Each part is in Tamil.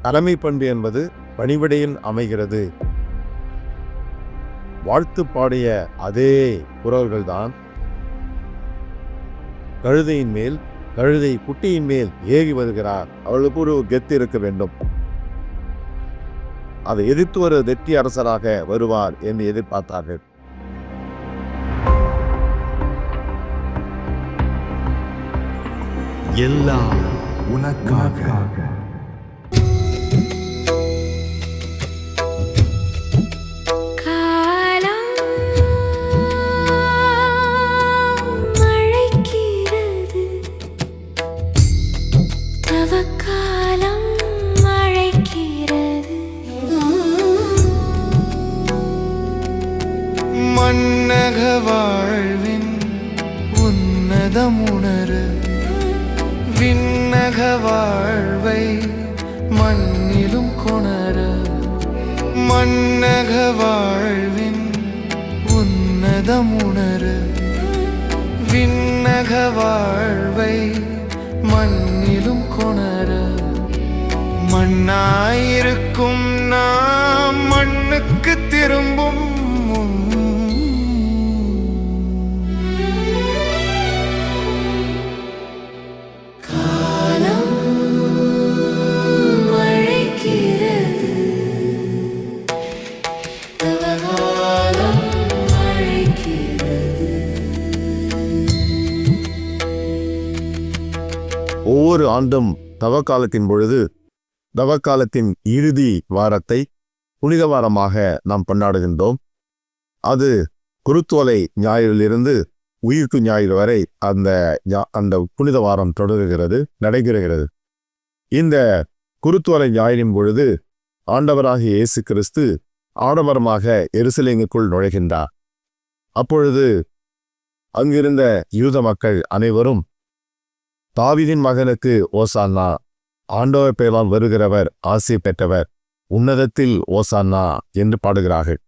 தலைமை பண்பு என்பது பணிவிடையில் அமைகிறது. வாழ்த்து பாடிய அதே குரல்கள்தான் கழுதையின் மேல், கழுதை குட்டியின் மேல் ஏறி வருகிறார். அவளுக்கு ஒரு கெத்து இருக்க வேண்டும். அதை எதிர்த்து ஒரு வெற்றி அரசராக வருவார் என்று எதிர்பார்த்தார்கள். எல்லாம் உனக்காக. மன்னக வாழ்வின் உன்னதமுணரு, விண்ணக வாழ்வை மண்ணிலும் கொணர. மன்னக வாழ்வின் உன்னதமுணரு, விண்ணக வாழ்வை மண்ணிலும் கொணர. மண்ணாயிருக்கும் நாம் மண்ணுக்கு திரும்பும் ஒவ்வொரு ஆண்டும் தவக்காலத்தின் பொழுது, தவக்காலத்தின் இறுதி வாரத்தை புனித வாரமாக நாம் கொண்டாடுகின்றோம். அது குருத்தோலை ஞாயிறிலிருந்து உயிர்ப்பு ஞாயிறு வரை அந்த புனித வாரம் தொடர்கிறது, நடைபெறுகிறது. இந்த குருத்தோலை ஞாயிறின் பொழுது ஆண்டவராகிய இயேசு கிறிஸ்து ஆடம்பரமாக எருசலேமுக்குள் நுழைகின்றார். அப்பொழுது அங்கிருந்த யூத மக்கள் அனைவரும் தாவீதின் மகனுக்கு ஓசான்னா, ஆண்டவர் பெயரால் வருகிறவர் ஆசி பெற்றவர், உன்னதத்தில் ஓசான்னா என்று பாடுகிறார்கள்.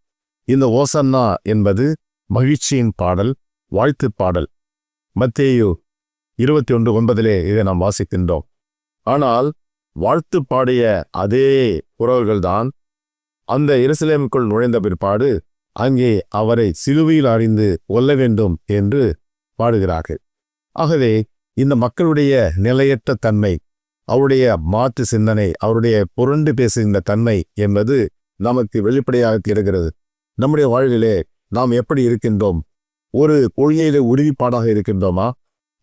இந்த ஓசன்னா என்பது மகிழ்ச்சியின் பாடல், வாழ்த்து பாடல். மத்தேயு 21:9 இதை நாம் வாசிக்கின்றோம். ஆனால் வாழ்த்து பாடிய அதே குரல்கள்தான் அந்த எருசலேமுக்குள் நுழைந்த பிற்பாடு அங்கே அவரை சிலுவையில் அறிந்து கொல்ல வேண்டும் என்று பாடுகிறார்கள். ஆகவே இந்த மக்களுடைய நிலையற்ற தன்மை, அவருடைய மாற்று சிந்தனை, அவருடைய புரண்டு பேசுகின்ற தன்மை என்பது நமக்கு வெளிப்படையாக இருக்கிறது. நம்முடைய வாழ்விலே நாம் எப்படி இருக்கின்றோம்? ஒரு கொள்கையிலே உறுதிப்பாடாக இருக்கின்றோமா?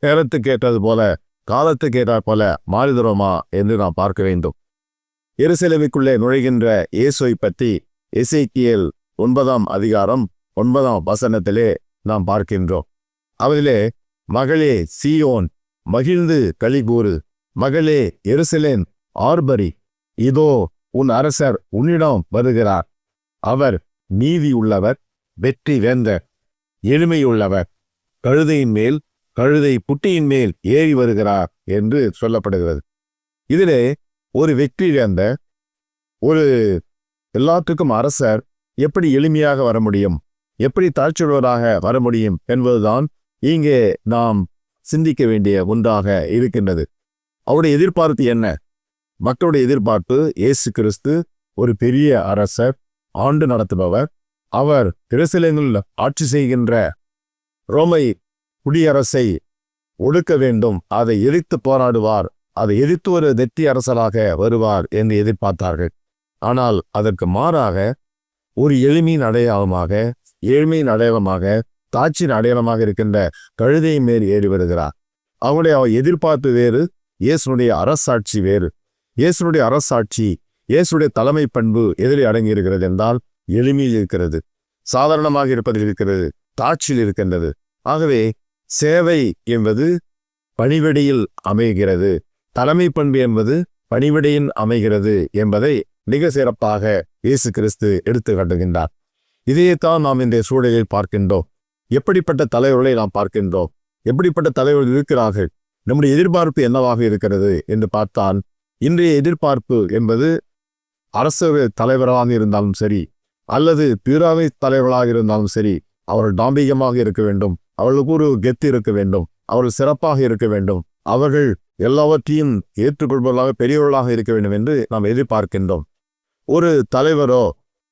நேரத்துக்கு ஏற்றது போல, காலத்துக்கு ஏற்றாற் போல மாறுகிறோமா என்று நாம் பார்க்க வேண்டும். எருசலேமுக்குள்ளே நுழைகின்ற இயேசுவை பற்றி எசேக்கியேல் 9ஆம் அதிகாரம் 9ஆம் வசனத்திலே நாம் பார்க்கின்றோம். அதிலே, மகளே சீயோன் மகிழ்ந்து களிகூறு, மகளே எருசலேம் ஆர்ப்பரி, இதோ உன் அரசர் உன்னிடம் வருகிறார், அவர் நீதி உள்ளவர், வெற்றி வேந்தர், எளிமையுள்ளவர், கழுதையின் மேல், கழுதை புட்டியின் மேல் ஏறி வருகிறார் என்று சொல்லப்படுகிறது. இதிலே ஒரு வெற்றி வேந்தர், ஒரு எல்லாத்துக்கும் அரசர் எப்படி எளிமையாக வர முடியும், எப்படி தாழ்ச்சியுள்ளவராக வர முடியும் என்பதுதான் இங்கே நாம் சிந்திக்க வேண்டிய ஒன்றாக இருக்கின்றது. அவருடைய எதிர்பார்ப்பு என்ன? மக்களுடைய எதிர்பார்ப்பு இயேசு கிறிஸ்து ஒரு பெரிய அரசர், ஆண்டு நடத்துபவர். அவர் எருசலேமில் ஆட்சி செய்கின்ற ரோமை குடியரசை ஒடுக்க வேண்டும், அதை எதிர்த்து போராடுவார், அதை எதிர்த்து ஒரு வெற்றி அரசராக வருவார் என்று எதிர்பார்த்தார்கள். ஆனால் அதற்கு மாறாக ஒரு எளிமையின் அடையாளமாக தாட்சியின் அடையாளமாக இருக்கின்ற கழுதையின் மேல் ஏறி வருகிறார். அவருடைய எதிர்பார்ப்பு வேறு, இயேசுடைய அரசாட்சி வேறு. இயேசுடைய அரசாட்சி, இயேசுடைய தலைமை பண்பு எதிரே அடங்கி இருக்கிறது என்றால் எளிமையில் இருக்கிறது, சாதாரணமாக இருப்பதில் இருக்கிறது, தாட்சியில் இருக்கின்றது. ஆகவே சேவை என்பது பணிவிடையில் அமைகிறது, தலைமை பண்பு என்பது பணிவிடையில் அமைகிறது என்பதை மிக சிறப்பாக இயேசு கிறிஸ்து எடுத்து காட்டுகின்றார். இதையேத்தான் நாம் இன்றைய சூழலில் பார்க்கின்றோம். எப்படிப்பட்ட தலைவர்களை நாம் பார்க்கின்றோம், எப்படிப்பட்ட தலைவர்கள் இருக்கிறார்கள், நம்முடைய எதிர்பார்ப்பு என்னவாக இருக்கிறது என்று பார்த்தால், இன்றைய எதிர்பார்ப்பு என்பது அரசு தலைவராக இருந்தாலும் சரி, அல்லது பேரவை தலைவர்களாக இருந்தாலும் சரி, அவர்கள் தாம்பீகமாக இருக்க வேண்டும், அவர்களுக்கு ஒரு கெத்து இருக்க வேண்டும், அவர்கள் சிறப்பாக இருக்க வேண்டும், அவர்கள் எல்லாவற்றையும் ஏற்றுக்கொள்பவர்களாக பெரியவர்களாக இருக்க வேண்டும் என்று நாம் எதிர்பார்க்கின்றோம். ஒரு தலைவரோ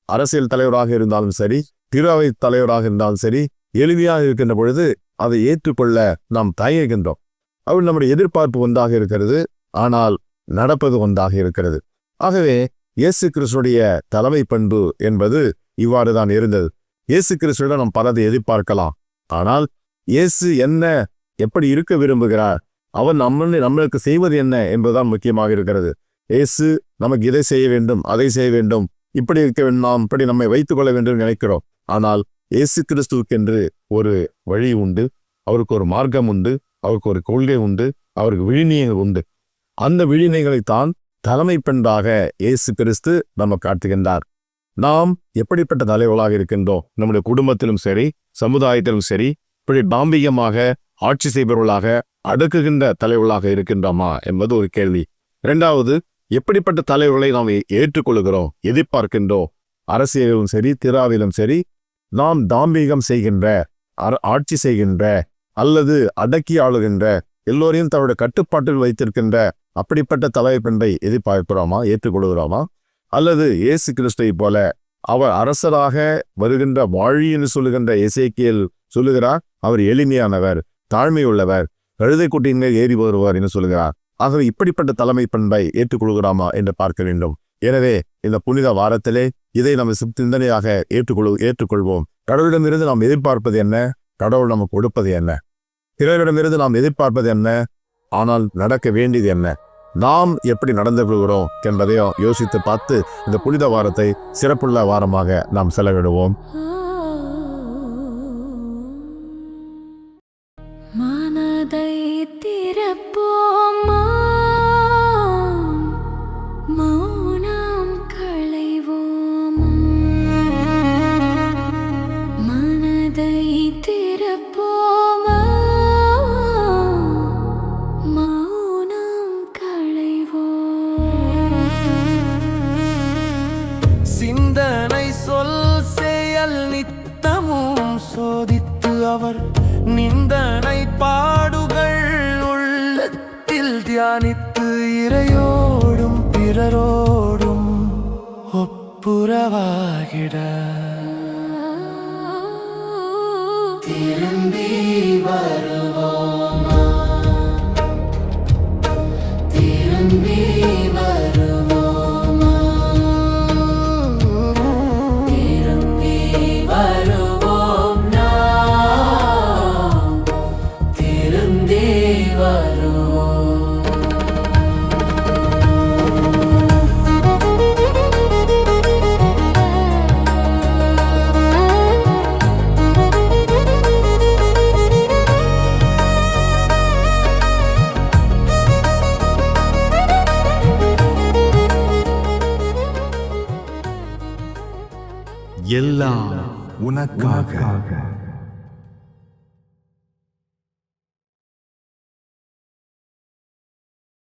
அரசியல் தலைவராக இருந்தாலும் சரி, திருவை தலைவராக இருந்தாலும் சரி, எளிமையாக இருக்கின்ற பொழுது அதை ஏற்றுக்கொள்ள நாம் தயங்குகின்றோம். அவள் நம்முடைய எதிர்பார்ப்பு ஒன்றாக இருக்கிறது, ஆனால் நடப்பது ஒன்றாக இருக்கிறது. ஆகவே இயேசு கிறிஸ்துடைய தலைமை பண்பு என்பது இவ்வாறு தான் இருந்தது. இயேசு கிறிஸ்துவிடம் நாம் பலதை எதிர்பார்க்கலாம், ஆனால் இயேசு என்ன எப்படி இருக்க விரும்புகிறார், அவன் நம்மளுக்கு செய்வது என்ன என்பதுதான் முக்கியமாக இருக்கிறது. இயேசு நமக்கு இதை செய்ய வேண்டும், அதை செய்ய வேண்டும், இப்படி இருக்க வேண்டும், நாம் இப்படி நம்மை வைத்துக் கொள்ள வேண்டும் நினைக்கிறோம். ஆனால் இயேசு கிறிஸ்துவுக்கென்று ஒரு வழி உண்டு, அவருக்கு ஒரு மார்க்கம் உண்டு, அவருக்கு ஒரு கொள்கை உண்டு, அவருக்கு விழிநீயங்கள் உண்டு. அந்த விழிநீயங்களைத்தான் தலைமை பண்பாக இயேசு கிறிஸ்து நம்ம காட்டுகின்றார். நாம் எப்படிப்பட்ட தலைவர்களாக இருக்கின்றோம்? நம்முடைய குடும்பத்திலும் சரி, சமுதாயத்திலும் சரி, இப்படி தாம்பிகமாக ஆட்சி செய்பவர்களாக, அடக்குகின்ற தலைவர்களாக இருக்கின்றோமா என்பது ஒரு கேள்வி. இரண்டாவது, எப்படிப்பட்ட தலைவர்களை நாம் ஏற்றுக்கொள்கிறோம், எதிர்பார்க்கின்றோம்? அரசியலிலும் சரி, திராவிலும் சரி, நாம் தாம்பீகம் செய்கின்ற, ஆட்சி செய்கின்ற அல்லது அடக்கி ஆளுகின்ற, எல்லோரையும் தன்னுடைய கட்டுப்பாட்டில் வைத்திருக்கின்ற அப்படிப்பட்ட தலைமை பண்பை எதிர்பார்க்கிறோமா, ஏற்றுக்கொள்கிறோமா? அல்லது இயேசு கிறிஸ்துவை போல அவர் அரசராக வருகின்ற வாழி என்று சொல்லுகின்ற எசேக்கியேல் சொல்லுகிறார், அவர் எளிமையானவர், தாழ்மை உள்ளவர், கழுதை குட்டியின் மேல் ஏறி வருவார் என்று சொல்லுகிறார். ஆகவே இப்படிப்பட்ட தலைமை பண்பை ஏற்றுக்கொள்கிறாமா என்று பார்க்க வேண்டும். எனவே இந்த புனித வாரத்திலே இதை நம்ம சிந்தனையாக ஏற்றுக்கொள்வோம். கடவுளிடமிருந்து நாம் எதிர்பார்ப்பது என்ன, கடவுள் நமக்கு கொடுப்பது என்ன? பிறரிடமிருந்து நாம் எதிர்பார்ப்பது என்ன, ஆனால் நடக்க வேண்டியது என்ன? நாம் எப்படி நடந்து கொள்கிறோம் என்பதையும் யோசித்து பார்த்து இந்த புனித வாரத்தை சிறப்புள்ள வாரமாக நாம் செலவிடுவோம். மனதை திறப்போமா, மௌனம் களைவோமா, மனதை திறப்போமா, மௌனம் களைவோம். சிந்தனை சொல் செயல் நித்தமும் சோதித்து அவர் நிந்தனை பாடுகள் உள்ளத்தில் தியானித்து இறையோடும் பிறரோடும் ஒப்புரவாகிட திரும்பி வருவோமா, திரும்பி வருவோமா, திரும்பி வருவோம் நாம், திரும்பி வருவோம். எல்லாம் உனக்காக.